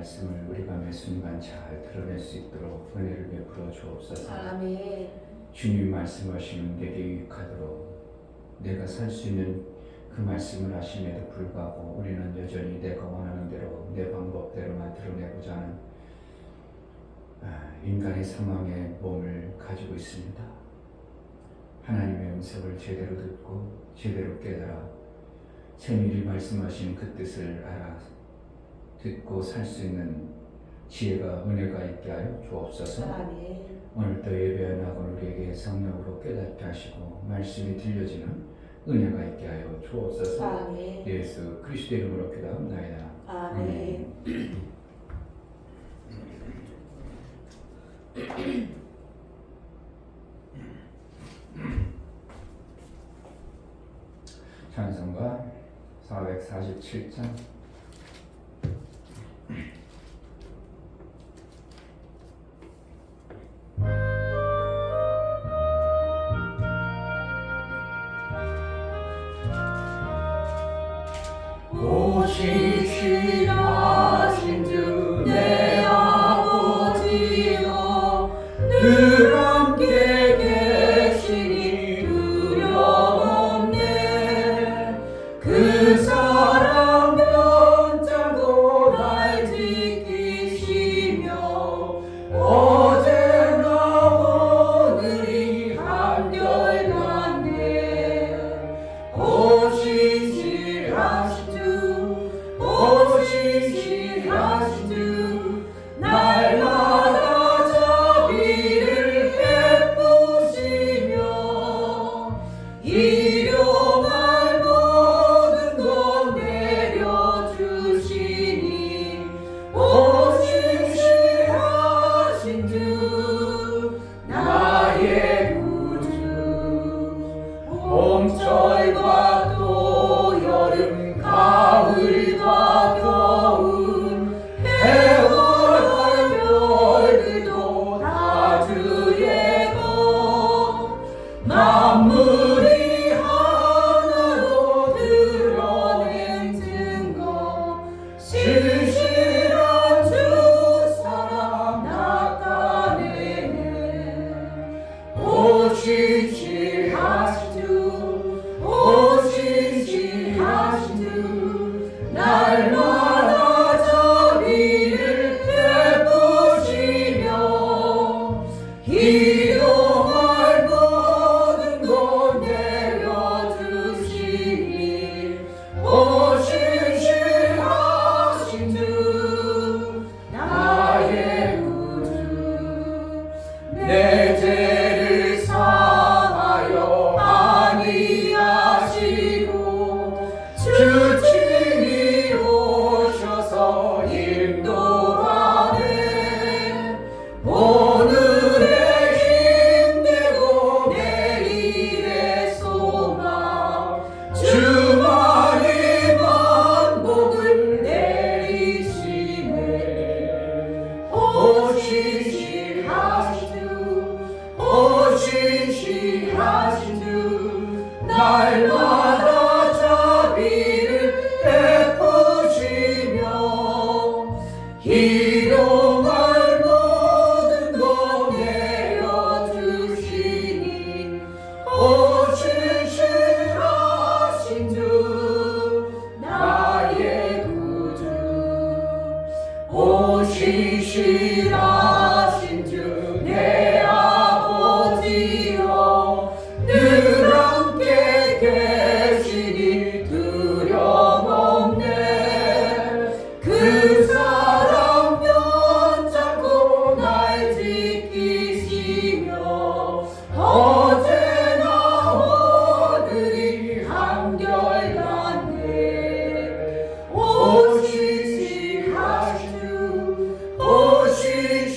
말씀을 우리가 매 순간 잘 드러낼 수 있도록 은혜를 베풀어 주옵소서. 아멘. 주님 말씀하시는 내게 유익하도록 내가 살 수 있는 그 말씀을 하심에도 불구하고 우리는 여전히 내가 원하는 대로 내 방법대로만 드러내고자 하는 인간의 상황의 몸을 가지고 있습니다. 하나님의 음성을 제대로 듣고 제대로 깨달아 세밀히 말씀하신 그 뜻을 알아 듣고 살 수 있는 지혜가 은혜가 있게 하여 주옵소서. 아멘. 오늘도 예배하고 우리에게 성령으로 깨닫게 하시고 말씀이 들려지는 은혜가 있게 하여 주옵소서. 아멘. 예수 그리스도의 이름으로 기도합나이다. 아멘. 찬송가 447장 오시시하신 주 내 아버지여 늘 함께 계시니 두려움없네. 그 사랑 변장도 날 지키시며 어제나 오늘이 한결같네. 오시시하신 오시시하신 주 날마다 자비를 베푸시며 일용할 모든 것 내려주시니 오시시하신 주 나의 구주. 봄철과 또 여름 가을과 겨울 해와 별들도 다 주의 것 만물이 하나로 드러낸 증거 신실한 주 사랑 나타내네. 오시시하신 주 오시시하신 주 날마다 자비를 베푸시며 일용할 모든 것 내려주시니 오시시하신 주 나의 구주. 내 죄를 사하여 아니하시고 주 친히 오셔서 인도하네. 오늘의 힘되고 내일의 소망 주만이 만복을 내리시네. 오시시하신 주 오시시하신 주 날마다 자비를 베푸시며 일용할 모든 것 내려주시니 오시시하신 주 나의 구주. 오시시하신 주 내 아버지여 늘 함께 계시니 두려움없네. 그 사랑 변장고 날 지키시며 어제나 오늘이 한결같네. 오시시하신 주 오시시하신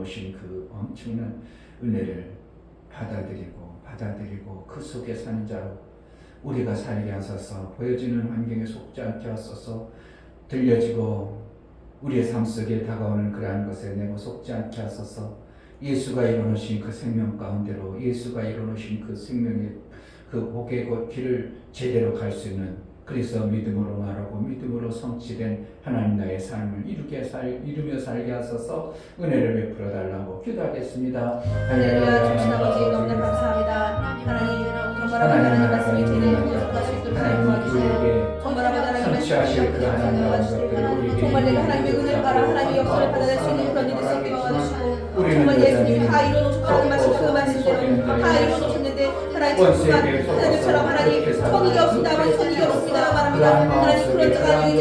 이뤄놓으신 그 엄청난 은혜를 받아들이고 그 속에 사는 자로 우리가 살게 하소서. 보여지는 환경에 속지 않게 하소서. 들려지고 우리의 삶 속에 다가오는 그러한 것에 내가 속지 않게 하소서. 예수가 이뤄놓으신 그 생명 가운데로, 예수가 이뤄놓으신 그 생명의 그 복의 길을 제대로 갈 수 있는, 그래서 믿음으로 말하고 믿음으로 성취된 하나님 나의 삶을 이루며 살게 하소서. 은혜를 베풀어 달라고 기도하겠습니다. 할렐루야. 주신 아버지 너무나 감사합니다. 하나님 정말 아버지 하나님 말씀이 제대로 기억할 수 있도록 하나님 도와주세요. 정말 아버지 하나님 말씀이 그 하나님 도와주세요. 정말 내가 하나님의 은혜를 받아 하나님의 역사를 받아낼 수 있는 그런 일이 있을 때 도와주시고, 정말 예수님이 다 이뤄놓으셨고 하나님 말씀 그 말씀대로 다 이뤄놓으셨는데 하나님 정말 하나님처럼 하나님 손익이 없습니다. 아버지 손익이 없습니다 말합니다. 하나님 그런 자가 아니고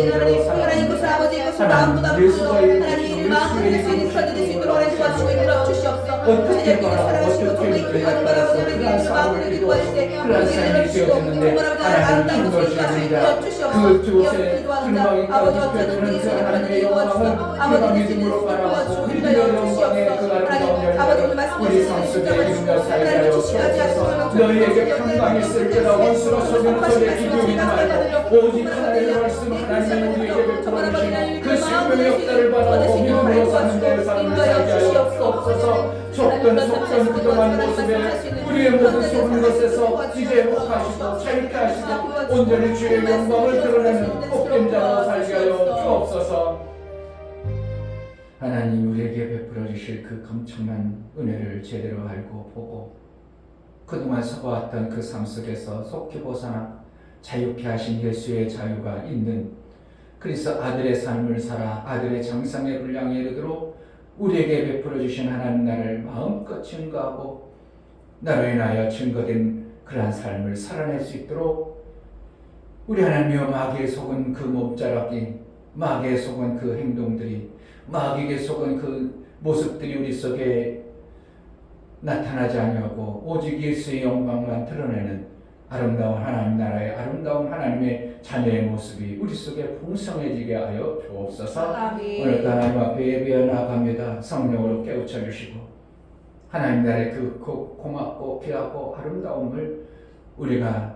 하나님 그것을 아버지 이것을 마음보다 풀어 하나님 이를 마음 흘릴 수 있는 그런 일이 있도록 하나님 도와주시고 이끌어 주시옵소서. 자녀끼리 살아가시고 정말 기도하는 바라보자 하나님 이를 마음 흘리게 도와주시되 은혜를 주시고 정말 아버지 아름다운 것을 다시 이끌어 주시옵소서. 기도하는 자 아버지 어쩌든 우리 인생의 그런 일이 도와주시고 아버지 대신 도와주시고 인도하여 주시옵소서. 하나님 아버지 오늘 말씀 주시는 하나님 주시까지 하시고 너희에게 평강이 있을지라 원수가 속이는 소리에 기도하지 말고 오직 하나님의 말씀 하나님이 우리에게 베풀어주신 그 생명의 역사를 받아오고 믿음으로 사는 자의 삶을 살게 하여 주옵소서. 속던 그동안 모습에 우리의 모든 속은 것에서 이제 회복하시고 자유케 하시고 온전히 주의 영광을 드러내는 복된 자로 살게 하여 주옵소서. 하나님 우리에게 베풀어 주실 그 엄청난 은혜를 제대로 알고 보고 그동안 서거왔던 그 삶 속에서 속히 벗어나 자유케 하신 예수의 자유가 있는, 그래서 아들의 삶을 살아 아들의 정상의 분량에 이르도록 우리에게 베풀어 주신 하나님 나를 마음껏 증거하고 나로 인하여 증거된 그러한 삶을 살아낼 수 있도록 우리 하나님이여 마귀에 속은 그 몸자락이, 마귀에 속은 그 행동들이, 마귀에게 속은 그 모습들이 우리 속에 나타나지 아니하고 오직 예수의 영광만 드러내는 아름다운 하나님 나라의 아름다운 하나님의 자녀의 모습이 우리 속에 풍성해지게 하여 주옵소서. 오늘도 하나님 앞에 예배해 나아갑니다. 성령으로 깨우쳐 주시고 하나님 나라의 그 고맙고 귀하고 아름다움을 우리가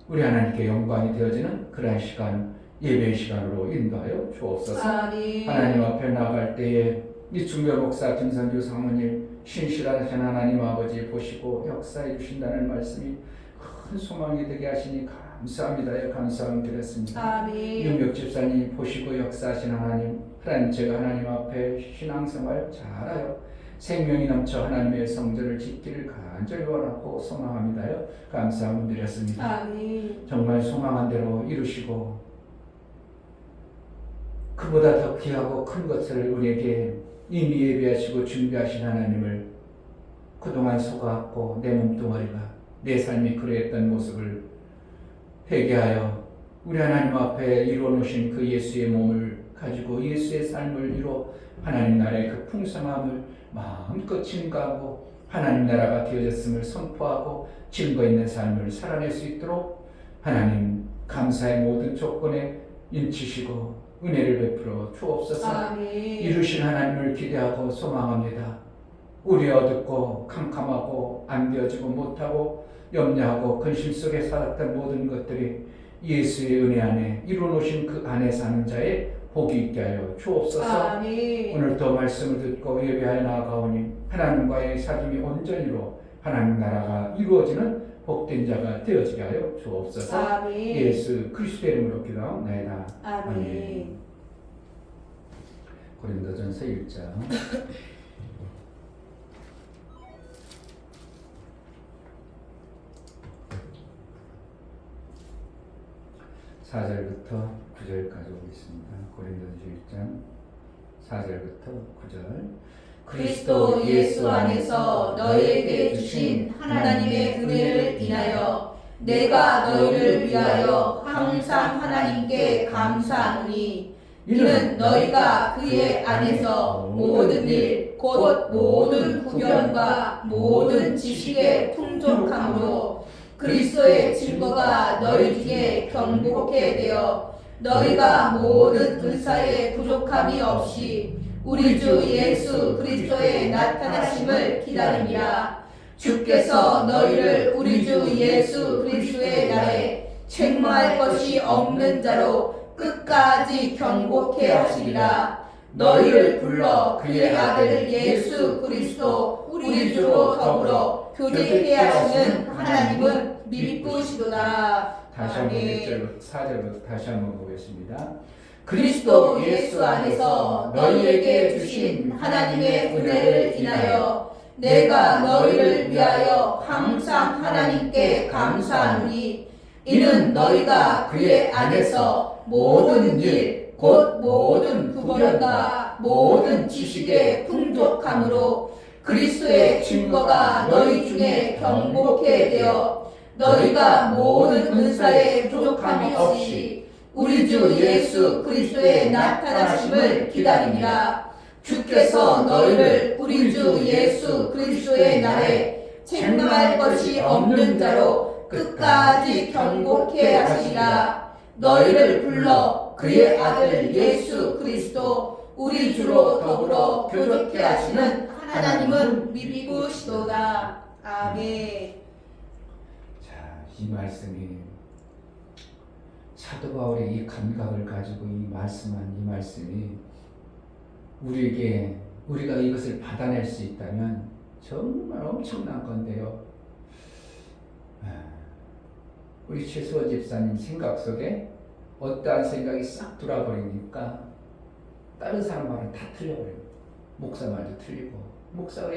우리 하나님께 영광이 되어지는 그러한 시간, 예배의 시간으로 인도하여 주옵소서. 하나님 앞에 나아갈 때에 이 중별 목사 김선주 사모님 신실하신 하나님 아버지 보시고 역사해 주신다는 말씀이 큰 소망이 되게 하시니 감사합니다. 감사함 드렸습니다. 윤명 집사님 보시고 역사하신 하나님, 제가 하나님 앞에 신앙생활 잘하여 생명이 넘쳐 하나님의 성전을 짓기를 간절히 원하고 소망합니다. 감사함 드렸습니다. 정말 소망한 대로 이루시고 그보다 더 귀하고 큰 것을 우리에게 이미 예비하시고 준비하신 하나님을 그동안 속았고 내 몸뚱아리가 내 삶이 그러했던 모습을 회개하여 우리 하나님 앞에 이루어놓으신 그 예수의 몸을 가지고 예수의 삶을 이루어 하나님 나라의 그 풍성함을 마음껏 증거하고 하나님 나라가 되어졌음을 선포하고 증거 있는 삶을 살아낼 수 있도록 하나님 감사의 모든 조건에 인치시고 은혜를 베풀어 주옵소서. 이루신 하나님을 기대하고 소망합니다. 우리 어둡고 캄캄하고 안 되어지고 못하고 염려하고 근심 속에 살았던 모든 것들이 예수의 은혜 안에 이루어놓으신 그 안에 사는 자의 복이 있게 하여 주옵소서. 오늘도 말씀을 듣고 예배하여 나아가오니 하나님과의 사귐이 온전히로 하나님 나라가 이루어지는 복된 자가 되어지게 하여 주옵소서. 예수 그리스도의 이름으로 기도하옵나이다. 아멘. 고린도전서 1장 4절부터 9절까지 오겠습니다. 고린도전서 1장 4절부터 9절. 그리스도 예수 안에서 너희에게 주신 하나님의 은혜를 인하여 내가 너희를 위하여 항상 하나님께 감사하노니 이는 너희가 그의 안에서 모든 일 곧 모든 구변과 모든 지식에 풍족함으로 그리스도의 증거가 너희 중에 경고케 되어 너희가 모든 은사에 부족함이 없이 우리 주 예수 그리스도의 나타나심을 기다립니다. 주께서 너희를 우리 주 예수 그리스도의 날에 책망할 것이 없는 자로 끝까지 경고케 하시리라. 너희를 불러 그의 아들 예수 그리스도 우리 주로 더불어 교제케 하시는 하나님은 미쁘시도다. 다시 한번 아멘. 4절부터 다시 한번 보겠습니다. 그리스도 예수 안에서 너희에게 주신 하나님의 은혜를 인하여 내가 너희를 위하여 항상 하나님께 감사하노니 이는 너희가 그의 안에서 모든 일 곧 모든 구별과 모든 지식에 풍족함으로 그리스도의 증거가 너희 중에 경고케 되어 너희가 모든 은사에 부족함이 없이 우리 주 예수 그리스도의 나타나심을 기다립니다. 주께서 너희를 우리 주 예수 그리스도의 날에 책망할 것이 없는 자로 끝까지 경고케 하시리라. 너희를 불러 그의 아들 예수 그리스도 우리 주로 더불어 교제케 하시는 하나님은 미쁘시도다. 아멘. 자, 이 말씀이 사도 바울의 이 감각을 가지고 말씀한 이 말씀이 우리에게 우리가 이것을 받아낼 수 있다면 정말 엄청난 건데요. 우리 최수원 집사님 생각 속에 어떠한 생각이 싹 돌아버리니까 다른 사람 말은 다 틀려버립니다. 목사 말도 틀리고 목사가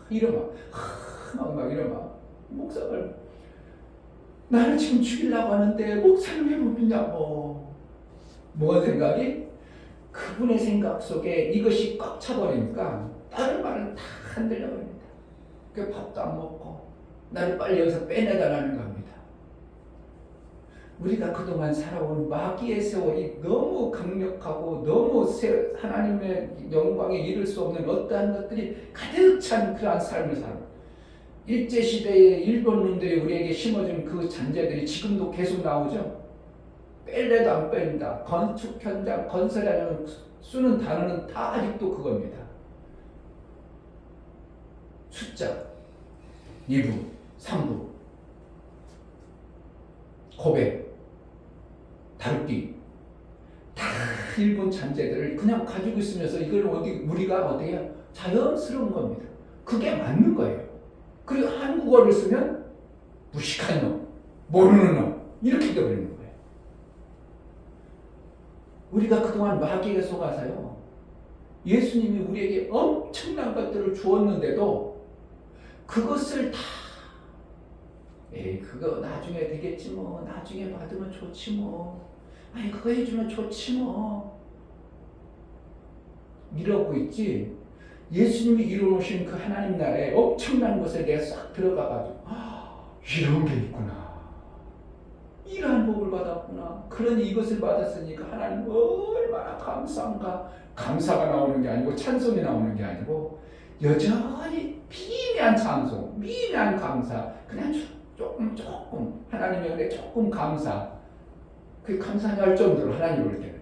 이러면 막 이러면 목사가 나를 지금 죽이려고 하는데 목사를 왜 못 믿냐고. 뭐가 생각이? 그분의 생각 속에 이것이 꽉 차버리니까 다른 말은 다 흔들려버립니다. 그 밥도 안 먹고 나를 빨리 여기서 빼내달라는 겁니다. 우리가 그동안 살아온 마귀의 세월이 너무 강력하고 너무 하나님의 영광에 이를 수 없는 어떠한 것들이 가득 찬 그러한 삶을 살아요. 일제시대의 일본놈들이 우리에게 심어준 그 잔재들이 지금도 계속 나오죠. 뺄래도 안 뺀다. 건축 현장, 건설 현장 쓰는 단어는 다 아직도 그겁니다. 숫자 2부, 3부, 고백, 다루기 다 일본 잔재들을 그냥 가지고 있으면서 이걸 우리가 어디에 자연스러운 겁니다. 그게 맞는 거예요. 그리고 한국어를 쓰면 무식한 놈, 모르는 놈 이렇게 되어버리는 거예요. 우리가 그동안 마귀에 속아서요. 예수님이 우리에게 엄청난 것들을 주었는데도 그것을 다 그거 나중에 되겠지 뭐. 나중에 받으면 좋지 뭐. 아니 그거 해주면 좋지 뭐. 이러고 있지. 예수님이 이루어오신 그 하나님 나라에 엄청난 것에 내가 싹 들어가가지고 이런 게 있구나. 이러한 복을 받았구나. 그러니 이것을 받았으니까 하나님 얼마나 감사한가. 감사가 나오는 게 아니고 찬송이 나오는 게 아니고 여전히 미미한 찬송, 미미한 감사. 그냥 조금 하나님의 은혜 조금 감사. 그 감사할 정도로 하나님 올 때는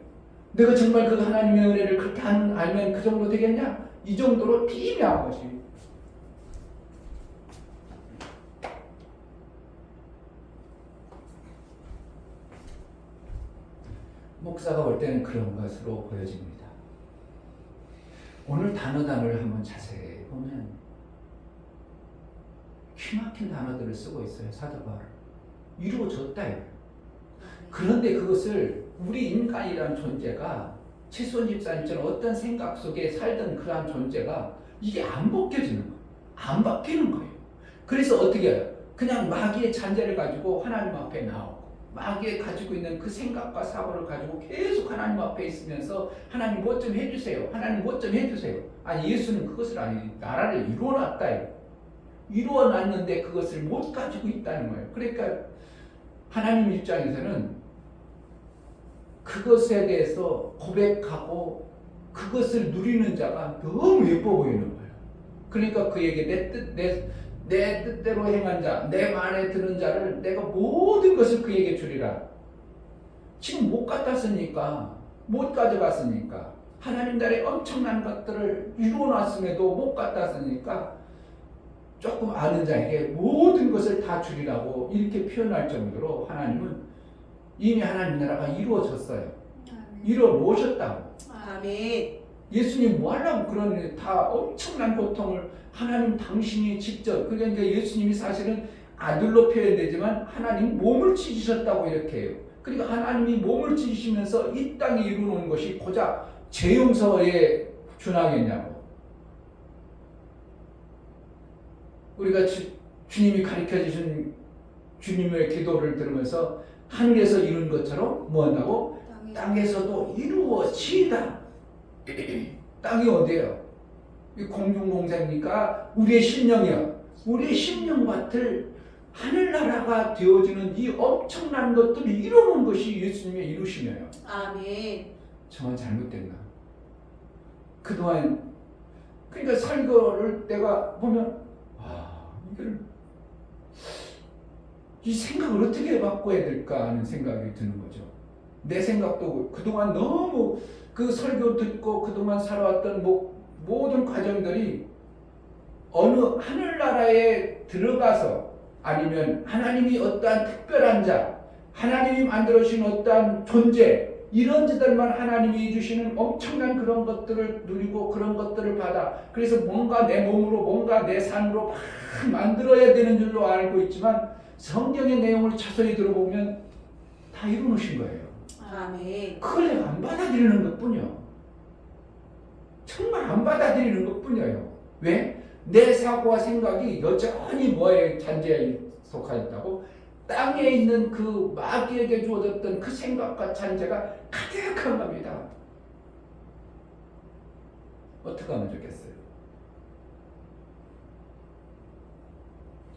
내가 정말 그 하나님의 은혜를 그렇게 알면 그 정도 되겠냐? 이 정도로 비밀한 것이. 목사가 올 때는 그런 것으로 보여집니다. 오늘 단어를 한번 자세히 보면 기막힌 단어들을 쓰고 있어요. 사도 바울. 이루어졌다. 그런데 그것을 우리 인간이라는 존재가 최수원 집사님처럼 어떤 생각 속에 살던 그러한 존재가 이게 안 벗겨지는 거예요. 안 바뀌는 거예요. 그래서 어떻게 해요? 그냥 마귀의 잔재를 가지고 하나님 앞에 나오고 마귀에 가지고 있는 그 생각과 사고를 가지고 계속 하나님 앞에 있으면서 하나님 뭐 좀 해주세요. 하나님 뭐 좀 해주세요. 아니 예수는 그것을 나라를 이루어놨다. 이루어놨는데 그것을 못 가지고 있다는 거예요. 그러니까 하나님 입장에서는 그것에 대해서 고백하고 그것을 누리는 자가 너무 예뻐 보이는 거예요. 그러니까 그에게 내 뜻대로 행한 자, 내 말에 드는 자를 내가 모든 것을 그에게 주리라. 지금 못 갖다 쓰니까, 못 가져갔으니까 하나님 나라의 엄청난 것들을 이루어놨음에도 못 갖다 쓰니까 조금 아는 자에게 모든 것을 다 주리라고 이렇게 표현할 정도로 하나님은 이미 하나님 나라가 이루어졌어요. 이루어 놓으셨다고. 아멘. 예수님 뭐 하려고 그런 다 엄청난 고통을 하나님 당신이 직접, 그러니까 예수님이 사실은 아들로 표현되지만 하나님 몸을 찢으셨다고 이렇게 해요. 그러니까 하나님이 몸을 찢으시면서 이 땅에 이루어놓은 것이 고작 죄 용서에 준하겠냐고. 우리가 주님이 가르쳐 주신 주님의 기도를 들으면서 하늘에서 이룬 것처럼 뭐 한다고? 땅에서도 이루어지다. 땅이 어디예요? 이 공중공사입니까? 우리의 심령이요. 우리의 심령 같을 하늘나라가 되어지는 이 엄청난 것들을 이루는 것이 예수님의 이루심이에요. 아멘. 정말 잘못됐나? 그동안 그러니까 설교를 내가 보면 이걸 이 생각을 어떻게 바꿔야 될까 하는 생각이 드는 거죠. 내 생각도 그동안 너무 그 설교 듣고 그동안 살아왔던 모든 과정들이 어느 하늘나라에 들어가서 아니면 하나님이 어떠한 특별한 자, 하나님이 만들어주신 어떠한 존재, 이런 자들만 하나님이 주시는 엄청난 그런 것들을 누리고 그런 것들을 받아 그래서 뭔가 내 몸으로 뭔가 내 삶으로 막 만들어야 되는 줄로 알고 있지만 성경의 내용을 자세히 들어보면 다 이루어놓으신 거예요. 아멘. 그걸 내가 안 받아들이는 것뿐이요. 정말 안 받아들이는 것뿐이에요. 왜? 내 사고와 생각이 여전히 뭐에 잔재에 속하였다고? 땅에 있는 그 마귀에게 주어졌던 그 생각과 잔재가 가득한 겁니다. 어떻게 하면 좋겠어요?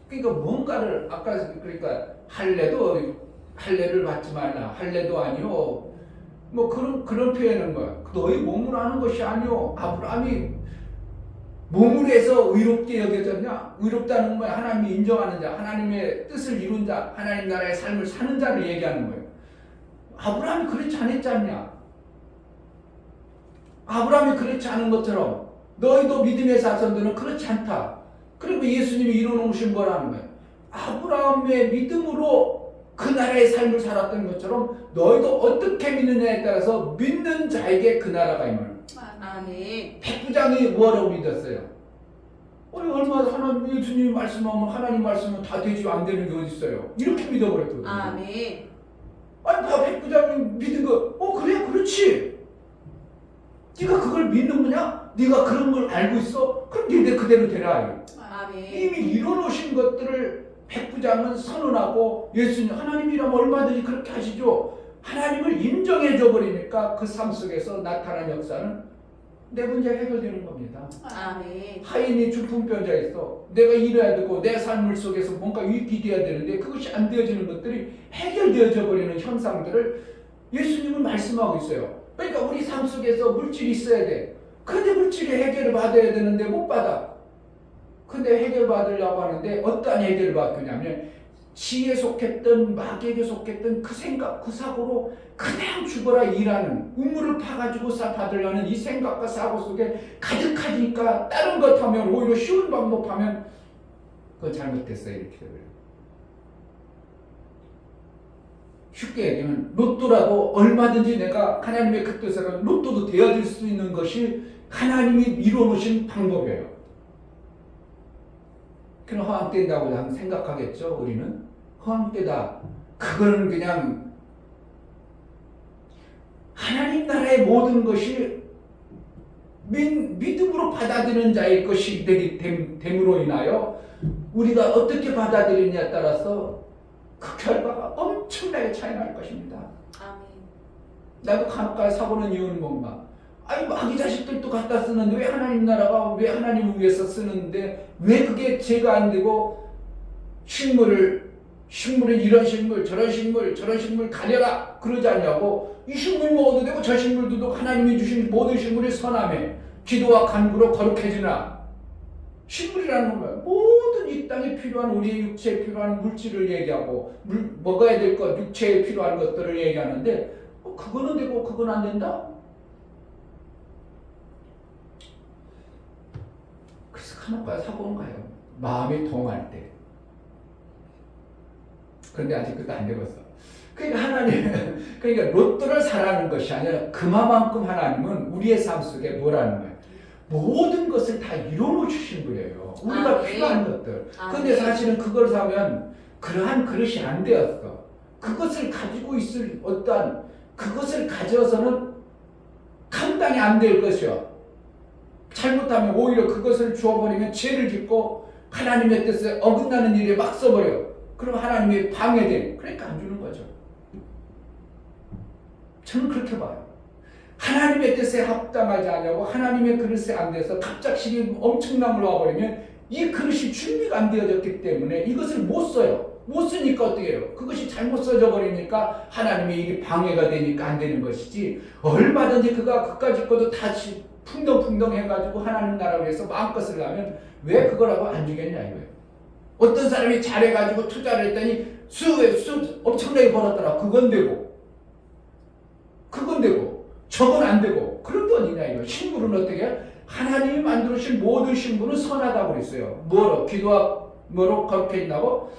그러니까 뭔가를 아까 그러니까 할례를 받지 말라. 할례도 아니요. 뭐 그런 표현은 뭐야? 너희 몸으로 하는 것이 아니요. 아브라함이 몸으로 해서 의롭게 여겨졌냐? 의롭다는 거야. 하나님이 인정하는 자, 하나님의 뜻을 이룬 자, 하나님 나라의 삶을 사는 자를 얘기하는 거예요. 아브라함이 그렇지 않았지 않냐? 아브라함이 그렇지 않은 것처럼 너희도 믿음의 자손들은 그렇지 않다. 그리고 예수님이 이뤄놓으신 거라는 거예요. 아브라함의 믿음으로 그 나라의 삶을 살았던 것처럼 너희도 어떻게 믿느냐에 따라서 믿는 자에게 그 나라가 임하는. 아멘. 백부장이 뭐라고 믿었어요? 얼마나 하나님 예수님이 말씀하면 하나님 말씀은 다 되지 안 되는 게 어디 있어요? 이렇게 믿어버렸거든요. 아멘. 아니 백부장이 믿은 거, 그래 그렇지. 네가 그걸 믿는 거냐? 네가 그런 걸 알고 있어? 그럼 네 그대로 되라. 아멘. 이미 이뤄놓으신 것들을 백부장은 선언하고 예수님 하나님이라면 얼마든지 그렇게 하시죠. 하나님을 인정해줘 버리니까 그 삶 속에서 나타난 역사는 내 문제 해결되는 겁니다. 아멘. 하인이 중풍병자 있어. 내가 일해야 되고 내 삶 속에서 뭔가 유익이 돼야 되는데 그것이 안 되어지는 것들이 해결되어져 버리는 현상들을 예수님은 말씀하고 있어요. 그러니까 우리 삶 속에서 물질이 있어야 돼. 근데 물질이 해결을 받아야 되는데 못 받아. 근데 해결받으려고 하는데 어떠한 해결을 받겠냐면 지에 속했던 마귀에게 속했던 그 생각 그 사고로 그냥 죽어라 일하는 우물을 파가지고 받으려는 이 생각과 사고 속에 가득하니까 다른 것 하면 오히려 쉬운 방법 하면 그거 잘못됐어요. 이렇게 돼요. 쉽게 얘기하면 로또라도 얼마든지 내가 하나님의 그 뜻으로 로또도 되어질 수 있는 것이 하나님이 이루어놓으신 방법이에요. 그럼 허황된다고 생각하겠죠. 우리는 허황되다. 그거는 그냥 하나님 나라의 모든 것이 믿음으로 받아들이는 자의 것이 되기 됨으로 인하여 우리가 어떻게 받아들이냐에 따라서 그 결과가 엄청나게 차이 날 것입니다. 아멘. 나도 간혹가다 사고는 이유는 뭔가? 아니 마귀 자식들도 갖다 쓰는데 왜 하나님 나라가 왜 하나님을 위해서 쓰는데 왜 그게 죄가 안 되고 식물을 이런 식물 저런 식물 가려라 그러지 않냐고. 이 식물 먹어도 되고 저 식물도 하나님이 주신 모든 식물이 선하며 기도와 간구로 거룩해지나. 식물이라는 거야. 모든 이 땅에 필요한 우리의 육체에 필요한 물질을 얘기하고 먹어야 될 것 육체에 필요한 것들을 얘기하는데 그거는 되고 그건 안 된다? 그래서 간혹가다 사고 온 거예요. 마음이 동할 때. 그런데 아직도 안 되었어. 그러니까 하나님, 그러니까 로또를 사라는 것이 아니라 그만큼 하나님은 우리의 삶 속에 뭐라는 거예요? 모든 것을 다 이루어 주신 거예요. 우리가 필요한 것들. 근데 사실은 그걸 사면 그러한 그릇이 안 되었어. 그것을 가지고 있을 어떠한 그것을 가져서는 감당이 안 될 것이요. 잘못하면 오히려 그것을 주어버리면 죄를 짓고 하나님의 뜻에 어긋나는 일에 막 써버려. 그럼 하나님이 방해돼. 그러니까 안 주는 거죠. 저는 그렇게 봐요. 하나님의 뜻에 합당하지 않냐고 하나님의 그릇에 안 돼서 갑작스레 엄청난 걸 와버리면 이 그릇이 준비가 안 되어졌기 때문에 이것을 못 써요. 못 쓰니까 어떻게 해요? 그것이 잘못 써져 버리니까 하나님의 일이 방해가 되니까 안 되는 것이지, 얼마든지 그가 그까짓 것도 다시 풍덩풍덩 해가지고 하나님 나라 위해서 마음껏을 하면 왜 그거라고 안 주겠냐 이거예요. 어떤 사람이 잘해가지고 투자를 했더니 수 엄청나게 벌었더라. 그건 되고 저건 안 되고 그런 거 아니냐 이거. 신부는 어떻게 해요? 하나님이 만들어주신 모든 신부는 선하다고 그랬어요. 뭐로 거룩해 있나고?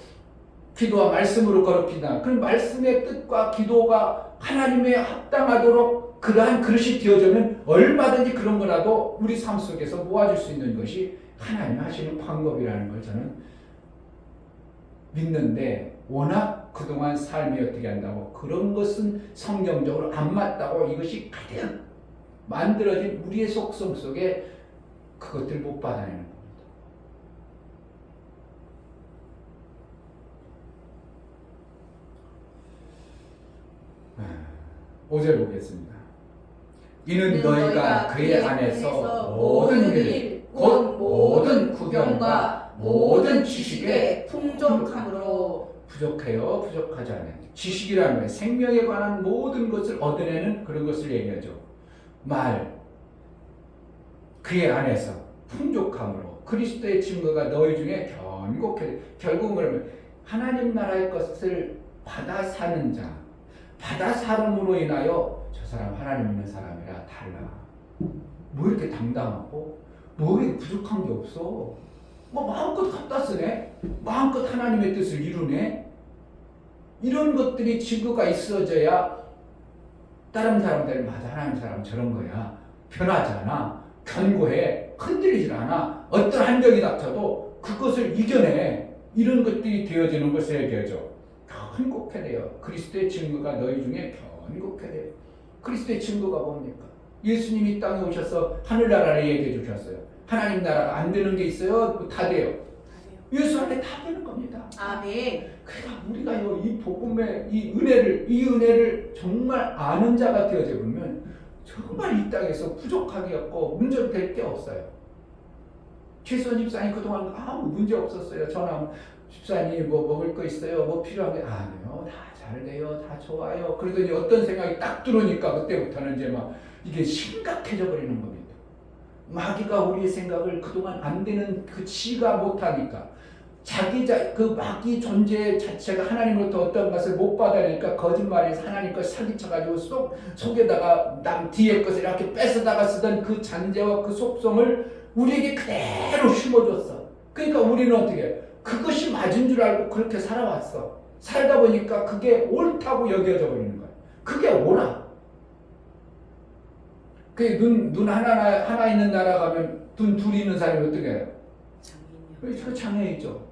기도와 말씀으로 거룩히나. 그럼 말씀의 뜻과 기도가 하나님의 합당하도록 그러한 그릇이 되어지면 얼마든지 그런 거라도 우리 삶 속에서 모아줄 수 있는 것이 하나님 하시는 방법이라는 걸 저는 믿는데, 워낙 그동안 삶이 어떻게 한다고 그런 것은 성경적으로 안 맞다고 이것이 가득 만들어진 우리의 속성 속에 그것들 못 받아내는 겁니다. 5절 보겠습니다. 이는 너희가 그의 안에서 모든 일, 곧 모든 구경과 모든 지식에 풍족함으로. 부족해요. 부족하지 않아요. 지식이라는 거예요. 생명에 관한 모든 것을 얻어내는 그런 것을 얘기하죠. 그의 안에서 풍족함으로 그리스도의 증거가 너희 중에 견고해. 결국은 그러면 하나님 나라의 것을 받아 사는 자, 받아 살음으로 인하여 저 사람 하나님 있는 사람이라 달라. 뭐 이렇게 당당하고 뭐 이렇게 부족한 게 없어. 뭐 마음껏 갖다 쓰네. 마음껏 하나님의 뜻을 이루네. 이런 것들이 증거가 있어져야 다른 사람들은 맞아, 하나님 사람 저런 거야. 변하지 않아. 견고해. 흔들리질 않아. 어떤 환경이 닥쳐도 그것을 이겨내. 이런 것들이 되어지는 것을 얘기하죠. 견고해 돼요. 그리스도의 증거가 너희 중에 견고해 돼요. 그리스도의 증거가 뭡니까? 예수님이 땅에 오셔서 하늘나라를 얘기해 주셨어요. 하나님 나라가 안 되는 게 있어요? 다 돼요. 예수 안에 다 되는 겁니다. 아멘. 그러니까 우리가요, 이 복음의 이 은혜를 정말 아는 자가 되어져 보면 정말 이 땅에서 부족하게 없고 문제될 게 없어요. 최수원 집사님 그동안 아무 문제 없었어요. 전화 집사님 뭐 먹을 거 있어요? 뭐 필요한 게 아니요, 다 잘 돼요, 다 좋아요. 그러더니 어떤 생각이 딱 들어오니까 그때부터는 이제 막 이게 심각해져 버리는 겁니다. 마귀가 우리의 생각을 그동안 안 되는 그 지가 못하니까, 그 마귀 존재 자체가 하나님으로부터 어떤 것을 못 받아내니까 거짓말에서 하나님 것 사기쳐가지고 속에다가 남 뒤에 것을 이렇게 뺏어다가 쓰던 그 잔재와 그 속성을 우리에게 그대로 심어줬어. 그러니까 우리는 어떻게 해? 그것이 맞은 줄 알고 그렇게 살아왔어. 살다 보니까 그게 옳다고 여겨져 버리는 거야. 그게 옳아. 눈 하나 있는 나라 가면 눈 둘이 있는 사람이 어떻게 해요? 그 장애이죠.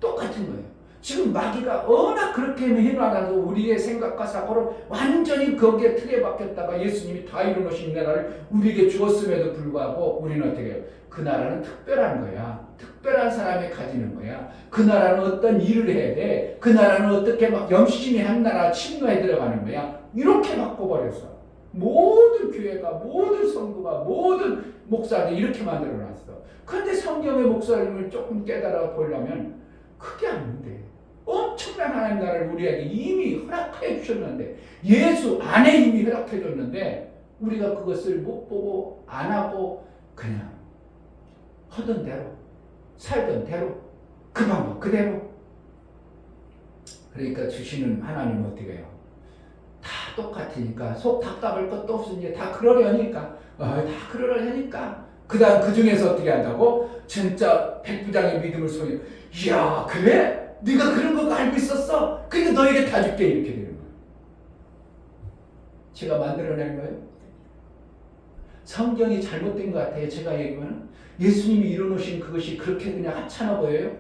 똑같은 거예요. 지금 마귀가 워낙 그렇게 해놔서 우리의 생각과 사고를 완전히 거기에 틀에 박혔다가 예수님이 다 이루어놓으신 나라를 우리에게 주었음에도 불구하고 우리는 어떻게 해요? 그 나라는 특별한 거야. 특별한 사람이 가지는 거야. 그 나라는 어떤 일을 해야 돼. 그 나라는 어떻게 막 열심히 한 나라 침노에 들어가는 거야. 이렇게 바꿔버렸어. 모든 교회가, 모든 성도가, 모든 목사들이 이렇게 만들어놨어. 그런데 성경의 목사님을 조금 깨달아 보려면 그게 아닌데, 엄청난 하나님 나라를 우리에게 이미 허락해 주셨는데, 예수 안에 이미 허락해 줬는데 우리가 그것을 못 보고 안 하고 그냥 하던 대로 살던 대로 그 방법 그대로. 그러니까 주시는 하나님은 어떻게 해요? 다 똑같으니까 속 답답할 것도 없으니 다 그러려니까 다 그러려니까 그다음 그 중에서 어떻게 한다고? 진짜 백부장의 믿음을 소유. 이야 그래? 네가 그런 거 알고 있었어? 그러니까 너에게 다 줄게 이렇게 되는 거예요. 제가 만들어낸 거예요. 성경이 잘못된 것 같아요. 제가 얘기하면 예수님이 이뤄놓으신 그것이 그렇게 그냥 하찮아 보여요.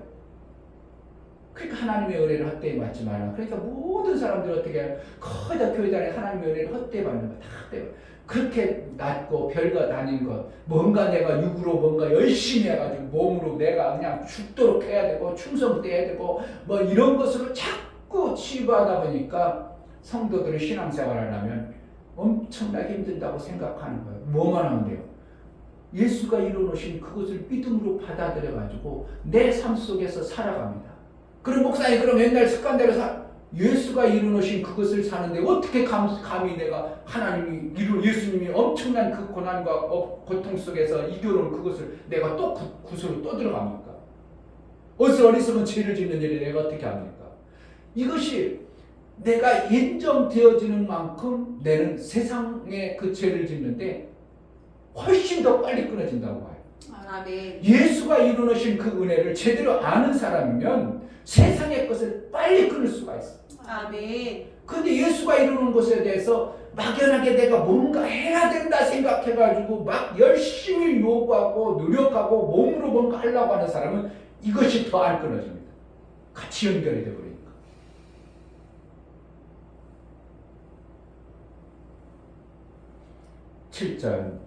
그러니까 하나님의 은혜를 헛되이 맞지 마라. 그러니까 모든 사람들이 어떻게 해요? 거의 다 교회 다니는 하나님의 은혜를 헛되이 받는 거 다 헛되이 받는 거. 그렇게 낮고 별거 아닌 것 뭔가 내가 육으로 뭔가 열심히 해가지고 몸으로 내가 그냥 죽도록 해야 되고 충성돼야 되고 뭐 이런 것으로 자꾸 치부하다 보니까 성도들이 신앙생활을 하면 엄청나게 힘든다고 생각하는 거예요. 뭐만 하면 돼요? 예수가 이루어놓으신 그것을 믿음으로 받아들여가지고 내 삶 속에서 살아갑니다. 그럼 목사님 그럼 옛날 습관대로 예수가 이루어놓으신 그것을 사는데 어떻게 감히 내가 하나님이 예수님이 엄청난 그 고난과 고통 속에서 이겨놓은 그것을 내가 또 구슬로 또 들어갑니까? 어리석은 죄를 짓는 일에 내가 어떻게 합니까? 이것이 내가 인정되어지는 만큼 내는 세상의 그 죄를 짓는데 훨씬 더 빨리 끊어진다고 봐요. 아멘. 예수가 이루어놓으신 그 은혜를 제대로 아는 사람이면 세상의 것을 빨리 끊을 수가 있어요. 아멘. 근데 예수가 이루는 것에 대해서 막연하게 내가 뭔가 해야 된다 생각해가지고 막 열심히 요구하고 노력하고 몸으로 뭔가 하려고 하는 사람은 이것이 더 안 끊어집니다. 같이 연결이 되어버리니까. 7절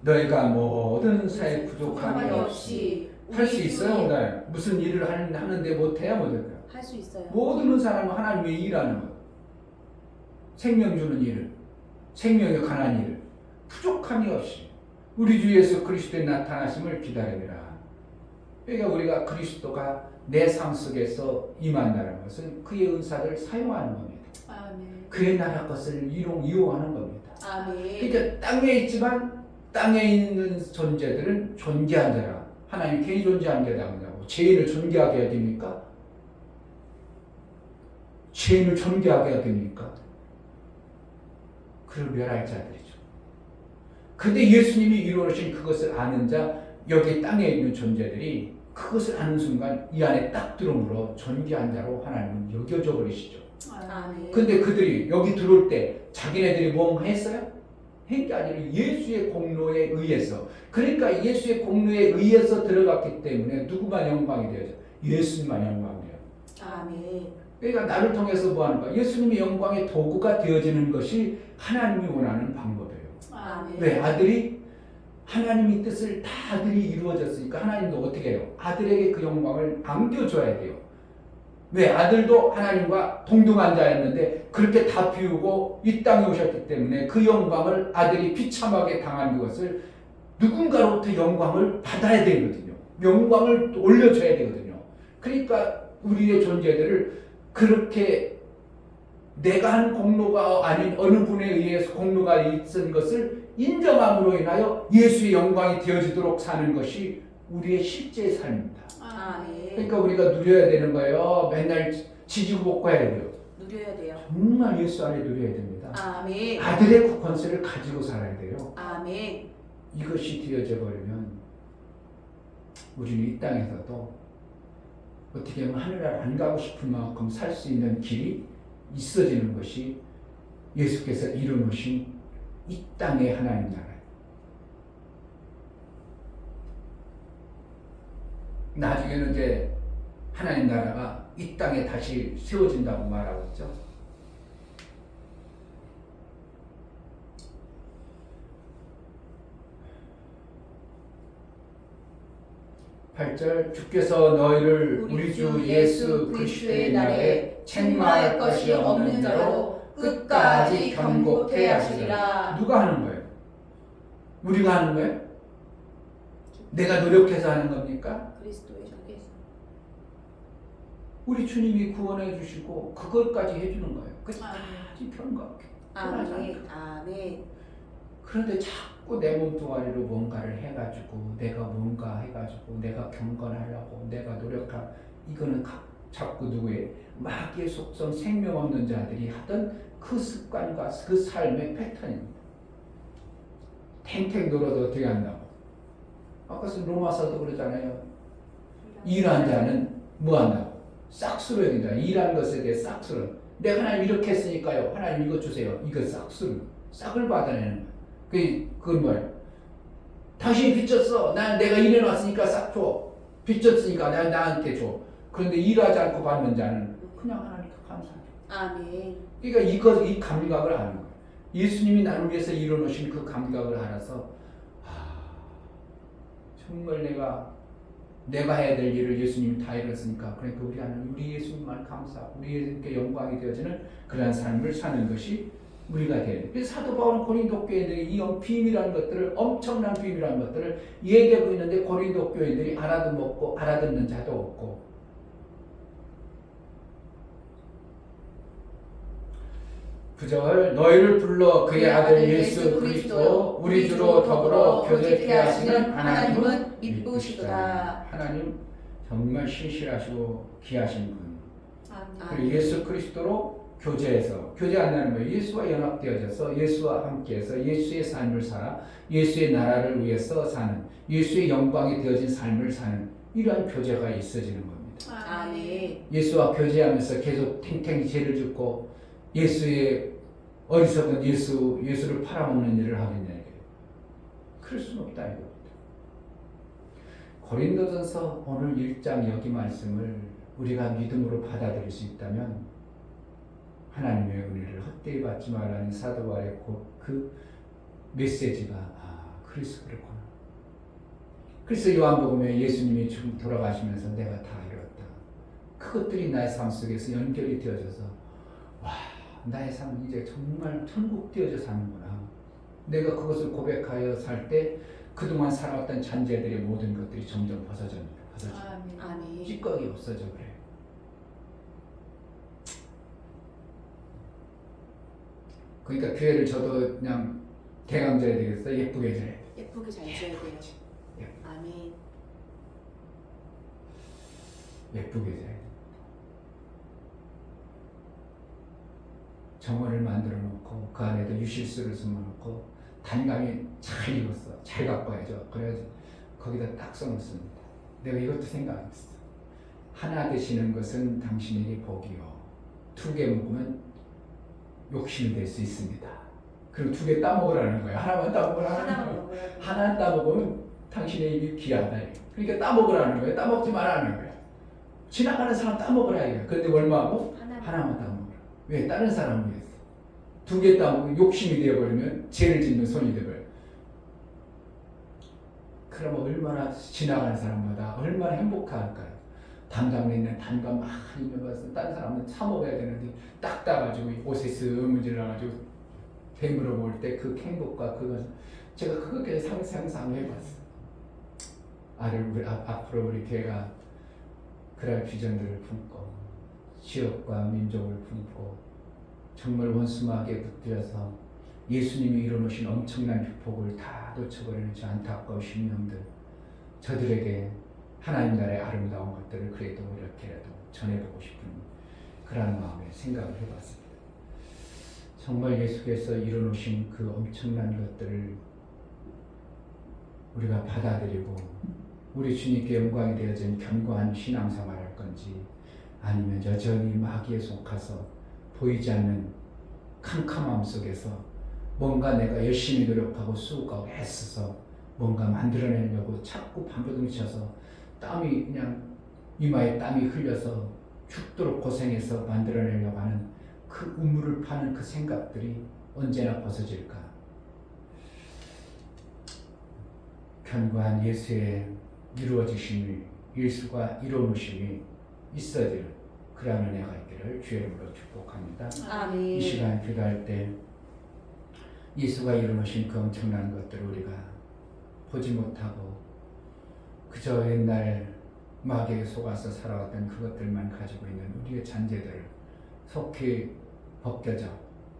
너희가 모든 사에 부족함이 없이 할 수 있어요? 네. 무슨 일을 하는데 못해야 못할까요? 할 수 있어요. 모든 사람은 하나님의 일하는 것, 생명 주는 일을, 생명에 관한 일을 부족함이 없이 우리 주 예수 그리스도의 나타나심을 기다리라. 그러니까 우리가 그리스도가 내 삶 속에서 임한다는 것은 그의 은사를 사용하는 겁니다. 아멘. 그의 나라 것을 이용하는 겁니다. 아멘. 그러니까 땅에 있지만 땅에 있는 존재들은 존귀한 자라. 하나님 괜히 존재한 게 나오냐고. 죄인을 존귀하게 해야 됩니까? 죄인을 존귀하게 해야 됩니까? 그를 멸할 자들이죠. 근데 예수님이 이루어진 그것을 아는 자, 여기 땅에 있는 존재들이 그것을 아는 순간 이 안에 딱 들어오므로 존귀한 자로 하나님은 여겨져 버리시죠. 아멘. 근데 그들이 여기 들어올 때 자기네들이 뭔가 했어요? 한 게 아니라 예수의 공로에 의해서. 그러니까 예수의 공로에 의해서 들어갔기 때문에 누구만 영광이 되어져? 예수님만 영광이 돼요. 아멘. 그러니까 나를 통해서 뭐 하는 거야? 예수님의 영광의 도구가 되어지는 것이 하나님이 원하는 방법이에요. 아멘. 왜? 아들이 하나님의 뜻을 다 아들이 이루어졌으니까 하나님도 어떻게 해요? 아들에게 그 영광을 안겨줘야 돼요. 왜? 아들도 하나님과 동등한 자였는데 그렇게 다 비우고 이 땅에 오셨기 때문에 그 영광을 아들이 비참하게 당한 것을 누군가로부터 영광을 받아야 되거든요. 영광을 올려줘야 되거든요. 그러니까 우리의 존재들을 그렇게 내가 한 공로가 아닌 어느 분에 의해서 공로가 있은 것을 인정함으로 인하여 예수의 영광이 되어지도록 사는 것이 우리의 실제 삶입니다. 아멘. 그러니까 우리가 누려야 되는 거예요. 맨날 지지고 볶고 해야 돼요. 누려야 돼요. 정말 예수 안에 누려야 됩니다. 아멘. 아들의 그 권세를 가지고 살아야 돼요. 아멘. 이것이 되어져 버리면 우리는 이 땅에서도 어떻게 보면 하늘나라 안 가고 싶은 만큼 살 수 있는 길이 있어지는 것이 예수께서 이루어놓으신 이 땅의 하나님 나라예요. 나중에는 이제 하나님 나라가 이 땅에 다시 세워진다고 말하고 있죠. 8절 주께서 너희를 우리 주 예수 그리스도의 날에 책망할 것이 없는 자로 끝까지 경고케 하시리라. 누가 하는 거예요? 우리가 하는 거예요? 내가 노력해서 하는 겁니까? 그리스도의 주께서. 우리 주님이 구원해 주시고 그것까지 해주는 거예요. 끝까지 평가하게. 아멘. 아멘. 그런데 자꾸 내 몸뚱아리로 뭔가를 해가지고 내가 뭔가 해가지고 내가 경건하려고 내가 노력하고 이거는 자꾸 누구의 마귀의 속성 생명 없는 자들이 하던 그 습관과 그 삶의 패턴입니다. 탱탱 놀아도 어떻게 한다고? 아까 로마서도 그러잖아요. 일한 자는 뭐 한다고? 싹쓸어야 된다. 일한 것에 대해 싹쓸어. 내가 하나님 이렇게 했으니까요. 하나님 이거 주세요. 이거 싹쓸어. 싹을 받아내는 거야. 그건 뭐예요? 당신이 빚졌어. 내가 일해놨으니까 싹 줘. 빚졌으니까 나한테 줘. 그런데 일하지 않고 받는 자는 그냥 하나님께 감사해요. 아멘. 그러니까 이 감각을 아는 거예요. 예수님이 나를 위해서 이뤄놓으신 그 감각을 알아서 정말 내가 해야 될 일을 예수님이 다 이뤘으니까 그러니까 우리 하나님, 우리 예수님만 감사, 우리 예수님께 영광이 되어지는 그러한 삶을 사는 것이 우리가 돼야 돼. 그래서 사도 바울은 고린도 교회들이 이 비밀이라는 것들을, 엄청난 비밀이라는 것들을 얘기하고 있는데 고린도 교회들이 알아도 먹고 알아듣는 자도 없고. 구절, 너희를 불러 그의 아들 예수 그리스도 우리 주로 더불어 교제케 하시는 하나님은 미쁘시도다. 하나님 정말 신실하시고 귀하신 분. 그리고 예수 그리스도로 교제해서, 교제 안 하는 거예요. 예수와 연합되어져서 예수와 함께해서 예수의 삶을 살아 예수의 나라를 위해서 사는, 예수의 영광이 되어진 삶을 사는 이러한 교제가 있어지는 겁니다. 아멘. 예수와 교제하면서 계속 탱탱이 죄를 짓고 예수의 어리석은 예수를 팔아먹는 일을 하겠냐 이게. 그럴 수는 없다 이겁니다. 고린도전서 오늘 1장 여기 말씀을 우리가 믿음으로 받아들일 수 있다면 하나님의 은혜를 헛되이 받지 말라는 사도 바울의 그 메시지가 그래서 그렇구나. 그래서 요한복음에 예수님이 지금 돌아가시면서 내가 다 이뤘다. 그것들이 나의 삶 속에서 연결이 되어져서 나의 삶은 이제 정말 천국 되어져 사는구나. 내가 그것을 고백하여 살 때 그동안 살아왔던 잔재들의 모든 것들이 점점 벗어집니다. 아멘. 찌꺼기 없어져 그래. 그러니까 교회를 저도 그냥 대강져야 되겠어. 예쁘게 져야 돼. 예쁘게 잘 지어야 돼요. 아멘. 예쁘게 져야 돼. 정원을 만들어 놓고 그 안에도 유실수를 심어놓고 단감이 잘 익었어. 잘 갖고 와야죠. 그래야지 거기다 딱 써놓습니다. 내가 이것도 생각했어. 하나 되시는 것은 당신에게 복이요. 2개 먹으면 욕심이 될 수 있습니다. 그리고 2개 따먹으라는 거예요. 하나만 따먹으라는 거예요. 하나 따먹으면 당신의 입이 귀하다. 그러니까 따먹으라는 거예요. 따먹지 말라는 거예요. 지나가는 사람 따먹으라 이거예요. 그런데 얼마하고? 하나만 따먹으라. 왜? 다른 사람을 위해서. 2개 따먹으면 욕심이 되어버리면 죄를 짓는 손이 되어버려요. 그러면 얼마나 지나가는 사람마다 얼마나 행복할까요? 단감 있는 단감 많이 있는 것은 다른 사람은 사 먹어야 되는데 딱 따가지고 옷에 쓱 문질러가지고 되물어 볼 때 그 행복과 그것을 제가 그렇게 상상해봤어요. 앞으로 우리 교회가 그럴 비전들을 품고 지역과 민족을 품고 정말 원수마귀에 붙들려서 예수님이 이뤄놓으신 엄청난 축복을 다 놓쳐버리는 저 안타까운 심령들, 저들에게 하나님 나라의 아름다운 것들을 그래도 이렇게라도 전해보고 싶은 그런 마음에 생각을 해봤습니다. 정말 예수께서 이뤄놓으신 그 엄청난 것들을 우리가 받아들이고 우리 주님께 영광이 되어진 견고한 신앙생활을 할 건지, 아니면 여전히 마귀에 속아서 보이지 않는 캄캄함 속에서 뭔가 내가 열심히 노력하고 수고하고 애써서 뭔가 만들어내려고 자꾸 발버둥 쳐서 땀이 그냥 이마에 땀이 흘려서 죽도록 고생해서 만들어내려고 하는 그 우물을 파는 그 생각들이 언제나 벗어질까. 견고한 예수의 이루어지심이, 예수가 이루어놓으심이 있어지는 그러한 은혜가 있기를 주의 이름으로 축복합니다. 아멘. 이 시간 기도할 때 예수가 이루어놓으신 그 엄청난 것들을 우리가 보지 못하고 그저 옛날 마귀에 속아서 살아왔던 그것들만 가지고 있는 우리의 잔재들을 속히 벗겨져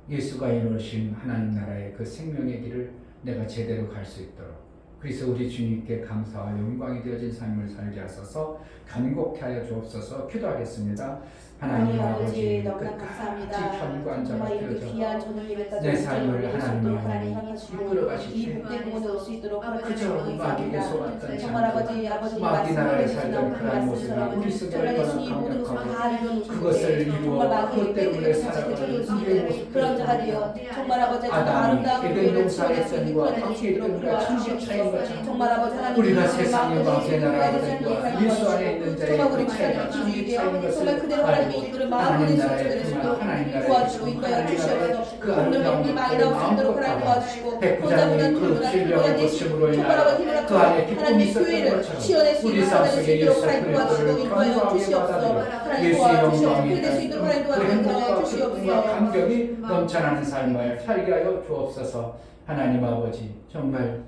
예수가 이루어진 하나님 나라의 그 생명의 길을 내가 제대로 갈 수 있도록 그래서 우리 주님께 감사와 영광이 되어진 삶을 살게 하소서. 간곡케 하여 주옵소서. 기도하겠습니다. 하나님 아버지 너무나 끝까지 감사합니다. 편관자가 정말 이렇게 되어져 귀한 저녁 예배까지 내 삶을 하나님 하나님이 이끌어 가실 이 때 복된 공원에 올 수 있도록 그저 마귀에게 속았던 정말 아버지 마귀 나라에 말씀을 살던 그런 모습이 우리 속에 정말 얼마나 예수님 모든 것을 강력하고 다 이루어주시는데 그것을 정말 이루어 마귀의 그것 때문에 때문에 살아가는 되찾을 수 우리의 있는 모습 그런 자가 되어 정말 아버지 아담이 아름다운 에덴 교회를 동산의 지어낼 수 있는 땐과 그런 함께 수 있도록 있던 그 천지 차이인 도와주시옵소서. 것처럼 정말 아버지 하나님 우리가 우리의 세상의 마음을 마귀의 나라에 주시고 있던 주시고 것 예수 안에 있는 자의 정말 우리 그 차이가 천지 주님께 차이인 것을 정말 그대로 하나님의 이끌을 마음을 하나님 내시고 나라의 주시고 그만 하나님 나라의 도와주시고 그 인도하여 하나님 나라의 주시옵소서. 그 오늘 아름다운 믿음이 많이 것들을 나올 수 있도록 하나님 마음껏 도와주시고 백부장이 그 진령의 고침으로 정말 아버지 인하여 그 하나님 안에 기쁨이 하나님의 있었던 교회를 것처럼 지어낼 수 우리 있는 삶 하나님 수 속에 있도록 예수 하나님 도와주시고 그리스도를 인도하여 건강하게 주시옵소서. 받아들여 하나님 예수의 도와주시옵소서. 영광이 그될 수 있도록 하나님 그 도와주시고 행복과 주시옵소서. 기쁨과 감격이 넘쳐나는 삶을 살게 하여 주옵소서. 하나님 아버지 정말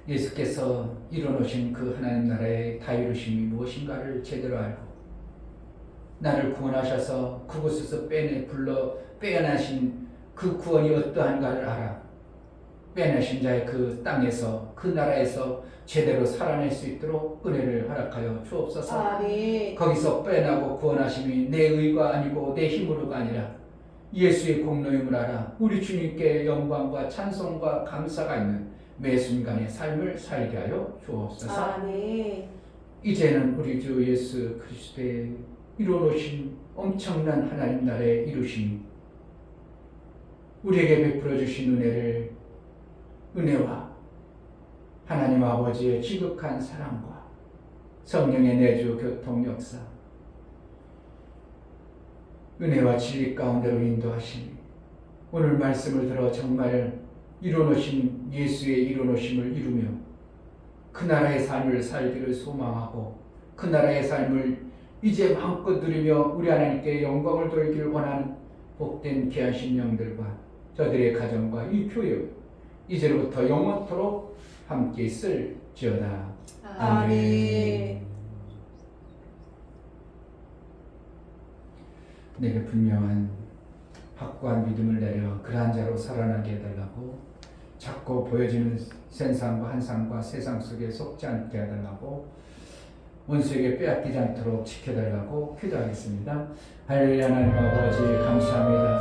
예수께서 이뤄놓으신 그 하나님 나라의 다 이루심이 무엇인가를 제대로 알고 나를 구원하셔서 그곳에서 빼어나신 그 구원이 어떠한가를 알아 빼내신 자의 그 땅에서 그 나라에서 제대로 살아낼 수 있도록 은혜를 허락하여 주옵소서. 아멘. 거기서 빼나고 구원하심이 내 의가 아니고 내 힘으로가 아니라 예수의 공로임을 알아 우리 주님께 영광과 찬송과 감사가 있는 매 순간의 삶을 살게 하여 주옵소서. 아멘. 이제는 우리 주 예수 그리스도의 이루어놓으신 엄청난 하나님 나라의 이루심이 우리에게 베풀어 주신 은혜와 하나님 아버지의 지극한 사랑과 성령의 내주 교통 역사 은혜와 진리 가운데로 인도하시니 오늘 말씀을 들어 정말 이루어놓으신 예수의 이루어놓으심을 이루며 그 나라의 삶을 살기를 소망하고 그 나라의 삶을 이제 마음껏 누리며 우리 하나님께 영광을 돌리길 원하는 복된 귀한 신령들과 저들의 가정과 이 교회 이제로부터 영원토록 함께 있을지어다. 아멘. 내게 분명한 확고한 믿음을 내려 그러한 자로 살아나게 해달라고 자꾸 보여지는 세상과 한상과 세상 속에 속지 않게 해달라고 원수에게 빼앗기지 않도록 지켜달라고 기도하겠습니다. 할렐루야. 하나님 아버지 감사합니다.